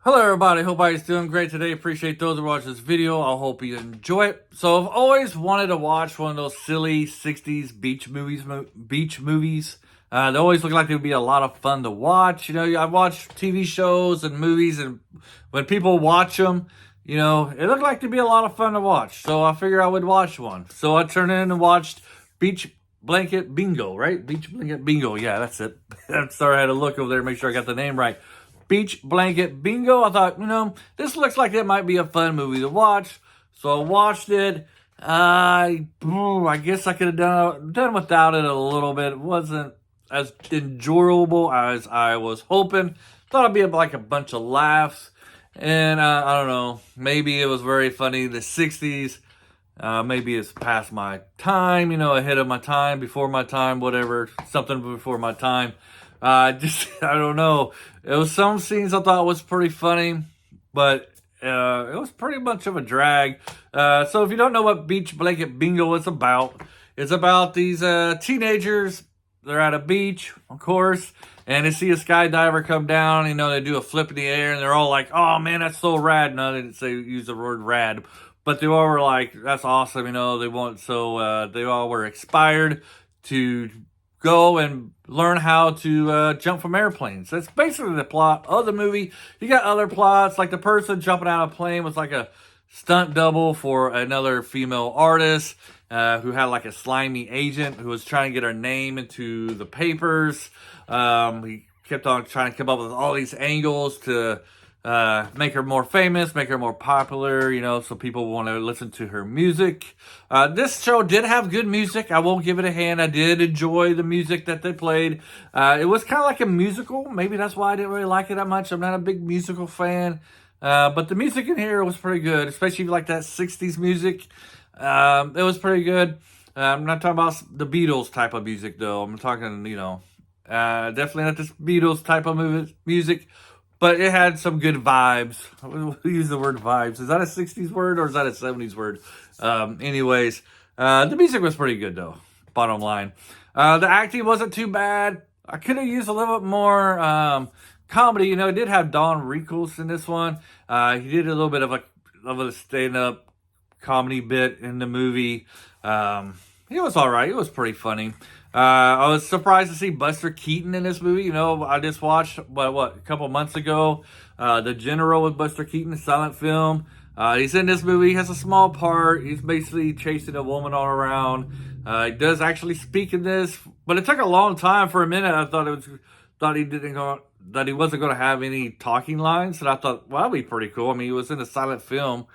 Hello everybody, hope everybody's doing great today. Appreciate those who watch this video. I hope you enjoy it. So I've always wanted to watch one of those silly 60s beach movies. They always look like they would be a lot of fun to watch. I watch TV shows and movies, and when people watch them, it looked like they'd be a lot of fun to watch. So I figured I would watch one. So I turned in and watched Beach Blanket Bingo, right? Beach Blanket Bingo. Yeah, that's it. I'm sorry, I had to look over there, make sure I got the name right. Beach Blanket Bingo. I thought, this looks like it might be a fun movie to watch. So I watched it. I guess I could have done without it a little bit. It wasn't as enjoyable as I was hoping. Thought it'd be like a bunch of laughs. And I don't know, maybe it was very funny. The 60s, maybe it's past my time, ahead of my time, before my time, whatever, something before my time. I don't know. It was some scenes I thought was pretty funny, but it was pretty much of a drag. So if you don't know what Beach Blanket Bingo is about, it's about these teenagers. They're at a beach, of course, and they see a skydiver come down. They do a flip in the air, and they're all like, "Oh man, that's so rad!" No, they didn't use the word rad, but they all were like, "That's awesome!" They want they all were inspired to go and learn how to jump from airplanes. That's basically the plot of the movie. You got other plots, like the person jumping out of a plane was like a stunt double for another female artist who had like a slimy agent who was trying to get her name into the papers. He kept on trying to come up with all these angles to make her more famous, make her more popular, so people want to listen to her music. This show did have good music. I won't give it a hand. I did enjoy the music that they played. It was kind of like a musical. Maybe that's why I didn't really like it that much. I'm not a big musical fan. But the music in here was pretty good, especially if you like that 60s music. It was pretty good. I'm not talking about the Beatles type of music, though. I'm talking, definitely not this Beatles type of music. But it had some good vibes. We use the word vibes. Is that a 60s word or is that a 70s word? Anyways, the music was pretty good, though, bottom line. The acting wasn't too bad. I could have used a little bit more comedy. It did have Don Rickles in this one. He did a little bit of a stand-up comedy bit in the movie. It was all right. It was pretty funny. I was surprised to see Buster Keaton in this movie. I just watched, a couple months ago, The General with Buster Keaton, a silent film. He's in this movie. He has a small part. He's basically chasing a woman all around. He does actually speak in this, but it took a long time. For a minute, I thought that he wasn't going to have any talking lines, and I thought, well, that'd be pretty cool. I mean, he was in a silent film.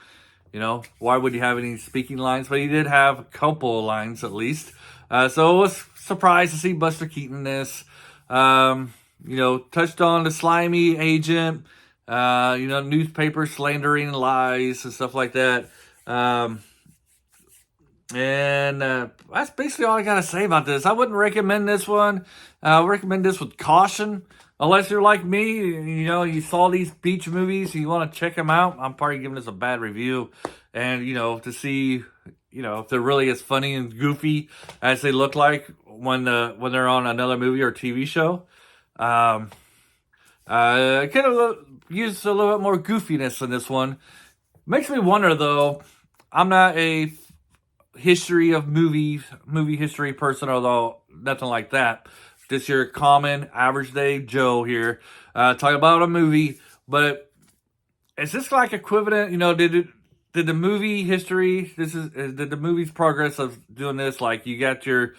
Why would you have any speaking lines? But he did have a couple of lines at least. So I was surprised to see Buster Keaton in this. Touched on the slimy agent, newspaper slandering lies and stuff like that. And that's basically all I got to say about this. I wouldn't recommend this one. I recommend this with caution. Unless you're like me, you saw these beach movies, you want to check them out. I'm probably giving this a bad review. And, to see, if they're really as funny and goofy as they look like when they're on another movie or TV show. I could have used a little bit more goofiness in this one. Makes me wonder, though. I'm not a movie history person, although nothing like that. Just your common average day Joe here, talking about a movie. But is this like equivalent? Did the movie history? Did the movie's progress of doing this? Like you got your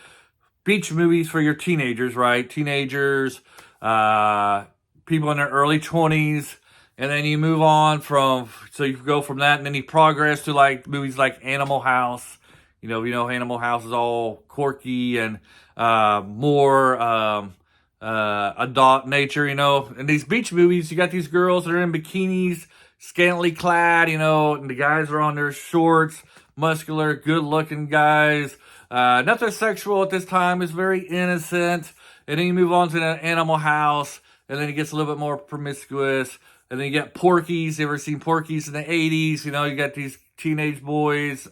beach movies for your teenagers, right? Teenagers, people in their early 20s, and then you move on so you go from that, and then you progress to like movies like Animal House. Animal House is all quirky and more adult nature, In these beach movies, you got these girls that are in bikinis, scantily clad, and the guys are on their shorts, muscular, good-looking guys. Nothing sexual at this time. It's very innocent. And then you move on to the Animal House, and then it gets a little bit more promiscuous. And then you got Porky's. You ever seen Porky's in the 80s? You got these teenage boys,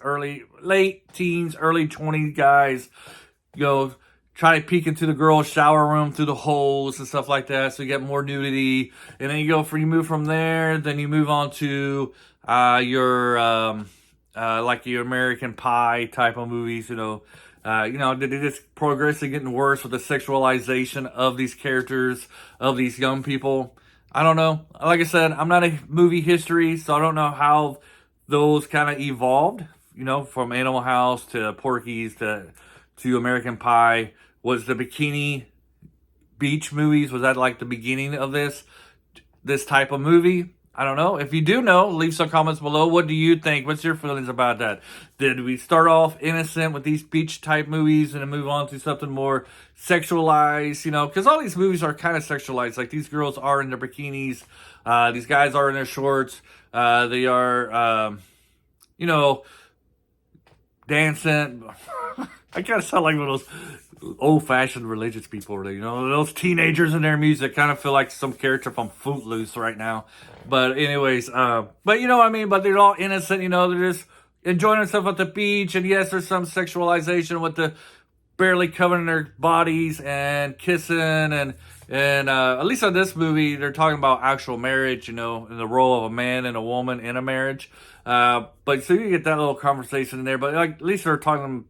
late teens, early 20s guys, try to peek into the girl's shower room through the holes and stuff like that. So you get more nudity. And then you move from there, then you move on to your like your American Pie type of movies, they're just progressively getting worse with the sexualization of these characters, of these young people. I don't know. Like I said, I'm not a movie history, so I don't know how those kind of evolved, from Animal House to Porky's to American Pie. Was the Bikini Beach movies, was that like the beginning of this type of movie? I don't know. If you do know, leave some comments below. What do you think? What's your feelings about that? Did we start off innocent with these beach type movies and then move on to something more sexualized? Because all these movies are kind of sexualized. Like these girls are in their bikinis. These guys are in their shorts. They are, dancing. I kind of sound like one of those old-fashioned religious people, those teenagers in their music. Kind of feel like some character from Footloose right now. But anyways, but you know what I mean? But they're all innocent, they're just enjoying themselves at the beach. And yes, there's some sexualization with the barely covering their bodies and kissing. And at least on this movie, they're talking about actual marriage, and the role of a man and a woman in a marriage. But so you get that little conversation in there. But at least they're talking,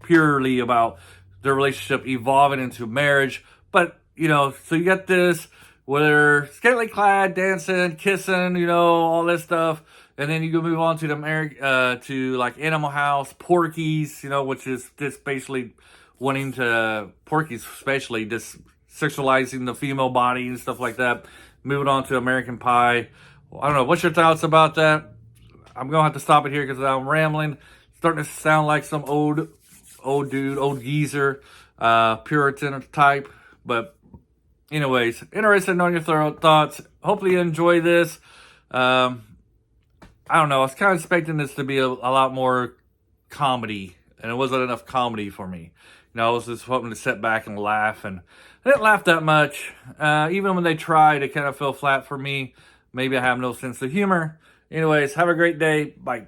purely about their relationship evolving into marriage. But, so you got this where they're scantily clad, dancing, kissing, all this stuff. And then you go move on to to like Animal House, Porky's, which is just basically Porky's especially just sexualizing the female body and stuff like that. Moving on to American Pie. I don't know. What's your thoughts about that? I'm going to have to stop it here because I'm rambling. Starting to sound like some old dude, old geezer, Puritan type. But anyways, interested in knowing your thoughts. Hopefully you enjoy this. I don't know. I was kind of expecting this to be a lot more comedy, and it wasn't enough comedy for me. I was just hoping to sit back and laugh, and I didn't laugh that much. Even when they tried, it kind of fell flat for me. Maybe I have no sense of humor. Anyways, have a great day. Bye.